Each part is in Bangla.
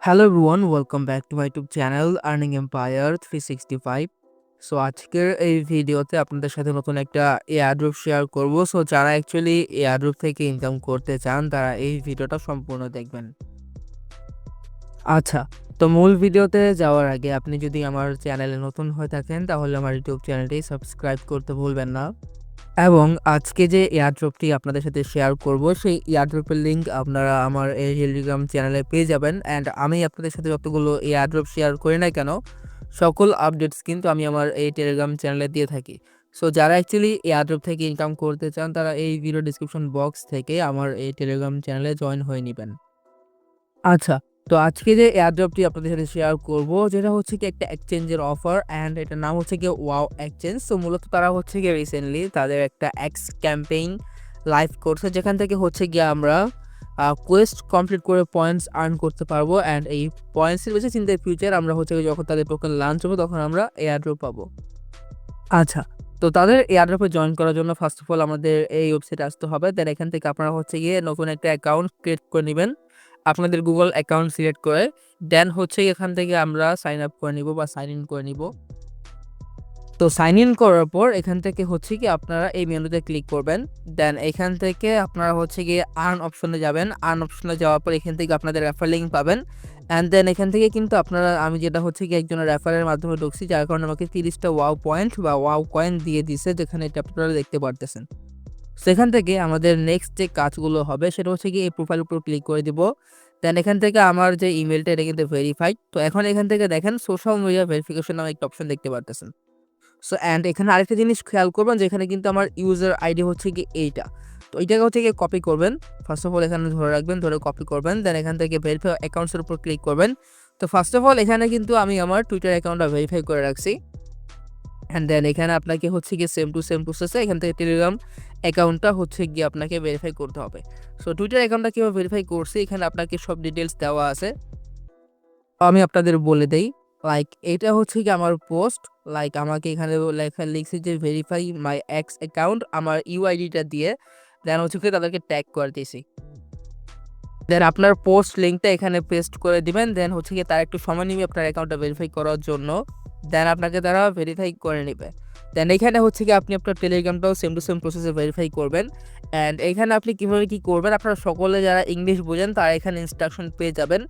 Hello everyone, welcome back to my YouTube channel earning empire 365। So আজকের এই ভিডিওতে আপনাদের সাথে নতুন একটা এয়ারড্রপ শেয়ার করব। সো যারা অ্যাকচুয়ালি এয়ারড্রপ থেকে ইনকাম করতে চান তারা এই ভিডিওটা সম্পূর্ণ দেখবেন। আচ্ছা, তো মূল ভিডিওতে যাওয়ার আগে আপনি যদি আমার চ্যানেলে নতুন হয়ে থাকেন তাহলে আমার ইউটিউব চ্যানেলটি সাবস্ক্রাইব করতে ভুলবেন না। এবং আজকে যে এয়ারড্রপটি আপনাদের সাথে শেয়ার করব সেই এয়ারড্রপের লিঙ্ক আপনারা আমার এই টেলিগ্রাম চ্যানেলে পেয়ে যাবেন। অ্যান্ড আমি আপনাদের সাথে যতগুলো এয়ারড্রপ শেয়ার করি না কেন সকল আপডেটস কিন্তু আমি আমার এই টেলিগ্রাম চ্যানেলে দিয়ে থাকি। সো যারা অ্যাকচুয়ালি এয়ারড্রপ থেকে ইনকাম করতে চান তারা এই ভিডিও ডিসক্রিপশন বক্স থেকে আমার এই টেলিগ্রাম চ্যানেলে জয়েন হয়ে নেবেন। আচ্ছা, তো আজকে যে এয়ারড্রপটি আপনাদের সাথে শেয়ার করব যেটা হচ্ছে কি একটা এক্সচেঞ্জের অফার, অ্যান্ড এটার নাম হচ্ছে কি ওয়াও এক্সচেঞ্জ। সো মূলত তারা হচ্ছে গিয়ে রিসেন্টলি তাদের একটা এক্স ক্যাম্পেইন লাইভ করছে যেখান থেকে হচ্ছে গিয়ে আমরা কোয়েস্ট কমপ্লিট করে পয়েন্টস আর্ন করতে পারবো। অ্যান্ড এই পয়েন্টসের বেশি চিন্তায় ফিউচার আমরা হচ্ছে গিয়ে যখন তাদের টোকেন লঞ্চ হবে তখন আমরা এয়ারড্রপ পাবো। আচ্ছা, তো তাদের এয়ারড্রপে জয়েন করার জন্য ফার্স্ট অফ অল আমাদের এই ওয়েবসাইটে আসতে হবে। দেন এখান থেকে আপনারা হচ্ছে গিয়ে নতুন একটা অ্যাকাউন্ট ক্রিয়েট করে নেবেন আপনাদের গুগল অ্যাকাউন্ট সিলেক্ট করে। দেন হচ্ছে এখান থেকে আমরা সাইন আপ করে নিব বা সাইন ইন করে নিব। তো সাইন ইন করার পর এখান থেকে হচ্ছে কি আপনারা এই মেনুতে ক্লিক করবেন। দেন এখান থেকে আপনারা হচ্ছে গিয়ে আর্ন অপশনে যাবেন। আর্ন অপশনে যাওয়ার পর এখান থেকে আপনাদের রেফার লিঙ্ক পাবেন। অ্যান্ড দেন এখান থেকে কিন্তু আপনারা আমি যেটা হচ্ছে কি একজনের রেফারের মাধ্যমে ঢুকছি যার কারণে আমাকে 30টা ওয়াও পয়েন্ট বা ওয়াও কয়েন দিয়ে দিছে, যেখানে এটা আপনারা দেখতে পারতেছেন। সেখান থেকে আমাদের নেক্সট যে কাজগুলো হবে সেটা হচ্ছে কি এই প্রোফাইল উপর ক্লিক করে দিব। দেন এখান থেকে আমার যে ইমেলটা এটা কিন্তু ভেরিফাইড। তো এখন এখান থেকে দেখেন সোশ্যাল মিডিয়া ভেরিফিকেশন নামে একটা অপশন দেখতে পারতেছেন। সো অ্যান্ড এখানে আরেকটা জিনিস খেয়াল করবেন যে এখানে কিন্তু আমার ইউজার আইডি হচ্ছে কি এইটা। তো এইটাকে হচ্ছে গিয়ে কপি করবেন। ফার্স্ট অফ অল এখানে ধরে রাখবেন, ধরে কপি করবেন। দেন এখান থেকে ভেরিফাই অ্যাকাউন্টসের উপর ক্লিক করবেন। তো ফার্স্ট অফ অল এখানে কিন্তু আমি আমার টুইটার অ্যাকাউন্টটা ভেরিফাই করে রাখছি। অ্যান্ড দেন এখানে আপনাকে হচ্ছে গিয়ে সেম টু সেম প্রসেসে এখান থেকে টেলিগ্রাম অ্যাকাউন্টটা হচ্ছে গিয়ে আপনাকে ভেরিফাই করতে হবে। সো টুইটার অ্যাকাউন্টটা কীভাবে ভেরিফাই করছি এখানে আপনাকে সব ডিটেলস দেওয়া আছে, আমি আপনাদের বলে দেই। লাইক এটা হচ্ছে কি আমার পোস্ট, লাইক আমাকে এখানে লেখা লিখছি যে ভেরিফাই মাই এক্স অ্যাকাউন্ট, আমার ইউআইডিটা দিয়ে দেন হচ্ছে কি তাদেরকে ট্যাগ করে দিয়েছি। দেন আপনার পোস্ট লিঙ্কটা এখানে পেস্ট করে দিবেন। দেন হচ্ছে কি তার একটু সময় নিবে আপনার অ্যাকাউন্টটা ভেরিফাই করার জন্য। দেন আপনাকে তারা ভেরিফাই করে নেবে। দেন এখানে হচ্ছে কি আপনি আপনার টেলিগ্রামটাও সেম টু সেম প্রসেসে ভেরিফাই করবেন। অ্যান্ড এখানে আপনি কীভাবে কী করবেন, আপনারা সকলে যারা ইংলিশ বোঝেন তারা এখানে ইনস্ট্রাকশন পেয়ে যাবেন।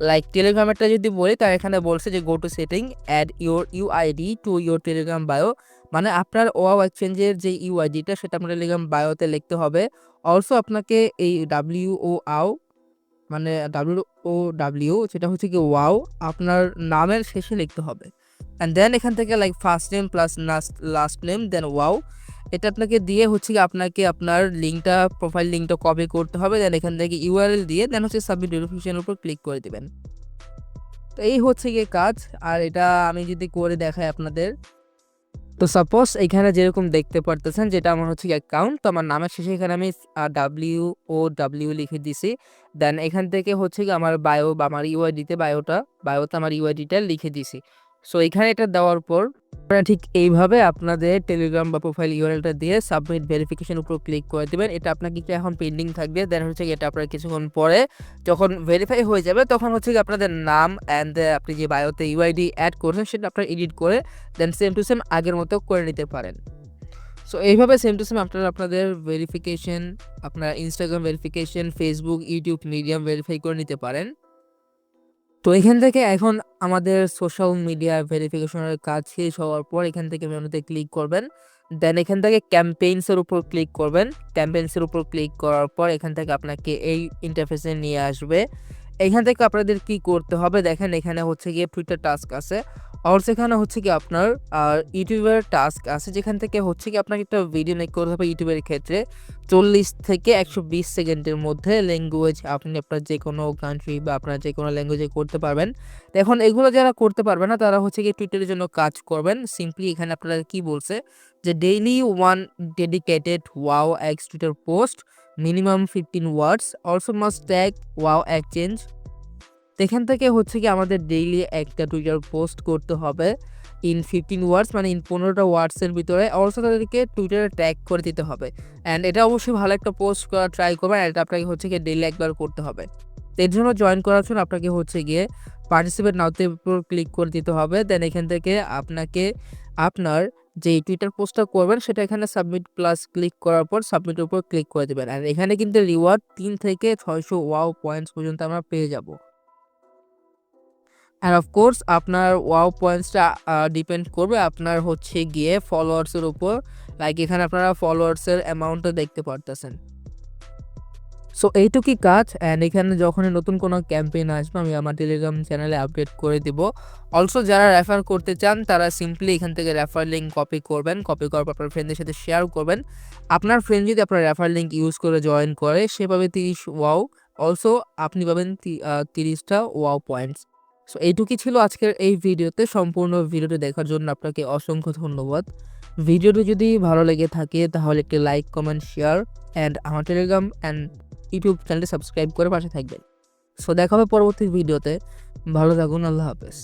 লাইক টেলিগ্রামেরটা যদি বলি তার এখানে বলছে যে go to setting add your UID to your Telegram bio, মানে আপনার ওয়াও এক্সচেঞ্জের যে ইউআইডিটা সেটা আপনার টেলিগ্রাম বায়োতে লিখতে হবে। অলসো আপনাকে এই WOW মানে WOW যেটা হচ্ছে কি ওয়াও আপনার নামের শেষে লিখতে হবে। অ্যান্ড দেন এখান থেকে like first name plus last name then wow, এটা আপনাকে দিয়ে হচ্ছে কি আপনাকে আপনার লিঙ্কটা প্রোফাইল লিঙ্কটা কপি করতে হবে। দেন এখান থেকে ইউআরএল দিয়ে দেন হচ্ছে সাবমিট ভেরিফিকেশনের উপর ক্লিক করে দেবেন। তো এই হচ্ছে গিয়ে কাজ। আর এটা আমি যদি করে দেখাই আপনাদের, তো সাপোজ এখানে যেরকম দেখতে পারতেছেন যেটা আমার হচ্ছে অ্যাকাউন্ট, তো আমার নামের শেষে এখানে আমি WOW লিখে দিছি। দেন এখান থেকে হচ্ছে কি আমার বায়ো বা আমার ইউআইডিতে বায়োতে আমার ইউআইডিটা লিখে দিছি। সো এখানে এটা দেওয়ার পর আপনারা ঠিক এইভাবে আপনাদের টেলিগ্রাম বা প্রোফাইল ইউআরএলটা দিয়ে সাবমিট ভেরিফিকেশন উপর ক্লিক করে দেবেন। এটা আপনার কিন্তু এখন পেন্ডিং থাকবে। দেন হচ্ছে এটা আপনার কিছুক্ষণ পরে যখন ভেরিফাই হয়ে যাবে তখন হচ্ছে কি আপনাদের নাম অ্যান্ড আপনি যে বায়োতে ইউআইডি অ্যাড করছেন সেটা আপনারা এডিট করে দেন সেম টু সেম আগের মতো করে নিতে পারেন। সো এইভাবে সেম টু সেম আপনারা আপনাদের ভেরিফিকেশন, আপনার Instagram verification, Facebook, YouTube, medium verify করে নিতে পারেন। তো এখান থেকে এখন আমাদের সোশ্যাল মিডিয়া ভেরিফিকেশনের কাজ শেষ হওয়ার পর এখান থেকে মেনুতে ক্লিক করবেন। দেন এখান থেকে ক্যাম্পেইনসের উপর ক্লিক করবেন। ক্যাম্পেইনসের উপর ক্লিক করার পর এখান থেকে আপনাকে এই ইন্টারফেসে নিয়ে আসবে। এখান থেকে আপনাদের কি করতে হবে দেখেন, এখানে হচ্ছে গিয়ে টুইটার টাস্ক আছে, আর সেখানে হচ্ছে কি আপনার ইউটিউবের টাস্ক আছে, যেখান থেকে হচ্ছে কি আপনাকে একটা ভিডিও মেক করতে হবে ইউটিউবের ক্ষেত্রে 40 থেকে 120 সেকেন্ডের মধ্যে। ল্যাঙ্গুয়েজ আপনি আপনার যে কোনো কান্ট্রি বা আপনার যে কোনো ল্যাঙ্গুয়েজে করতে পারবেন। তো এখন এগুলো যারা করতে পারবে না তারা হচ্ছে কি টুইটারের জন্য কাজ করবেন। সিম্পলি এখানে আপনারা কি বলছে যে daily one dedicated wow X Twitter post, minimum 15 words, also must tag wow exchange. এখান থেকে হচ্ছে কি আমাদের ডেইলি একটা টুইটার পোস্ট করতে হবে ইন 15 ওয়ার্ডস, মানে ইন 15টা ওয়ার্ডসের ভিতরে। অলসো তাদেরকে টুইটারে ট্যাগ করে দিতে হবে। অ্যান্ড এটা অবশ্যই ভালো একটা পোস্ট করা ট্রাই করবেন। এটা আপনাকে হচ্ছে কি ডেইলি একবার করতে হবে। এর জন্য জয়েন করার জন্য আপনাকে হচ্ছে গিয়ে পার্টিসিপেট নাওতে উপর ক্লিক করে দিতে হবে। দেন এখান থেকে আপনাকে আপনার যে টুইটার পোস্টটা করবেন সেটা এখানে সাবমিট প্লাস ক্লিক করার পর সাবমিটের উপর ক্লিক করে দেবেন। আর এখানে কিন্তু রিওয়ার্ড ৩ থেকে ৬০০ ওয়াও পয়েন্টস পর্যন্ত আমরা পেয়ে যাব। অ্যান্ড অফকোর্স আপনার ওয়াও পয়েন্টসটা ডিপেন্ড করবে আপনার হচ্ছে গিয়ে ফলোয়ার্সের উপর। লাইক এখানে আপনারা ফলোয়ার্সের অ্যামাউন্টটা দেখতে পারতেছেন। সো এইটুকুই কাজ। অ্যান্ড এখানে যখনই নতুন কোনো ক্যাম্পেইন আসবে আমি আমার টেলিগ্রাম চ্যানেলে আপডেট করে দিব। অলসো যারা রেফার করতে চান তারা সিম্পলি এখান থেকে রেফার লিঙ্ক কপি করবেন, কপি করার পর আপনার ফ্রেন্ডদের সাথে শেয়ার করবেন। আপনার ফ্রেন্ড যদি আপনার রেফার লিঙ্ক ইউজ করে জয়েন করে সে পাবে ৩০ ওয়াও, অলসো আপনি পাবেন ৩০টা ওয়াও পয়েন্টস। সো এইটুকুই ছিল আজকের এই ভিডিওতে। সম্পূর্ণ ভিডিওটি দেখার জন্য আপনাকে অসংখ্য ধন্যবাদ। ভিডিওটি যদি ভালো লেগে থাকে তাহলে একটি লাইক, কমেন্ট, শেয়ার অ্যান্ড আমার টেলিগ্রাম অ্যান্ড ইউটিউব চ্যানেলটি সাবস্ক্রাইব করে পাশে থাকবেন। সো দেখা হবে পরবর্তী ভিডিওতে। ভালো থাকুন। আল্লাহ হাফেজ।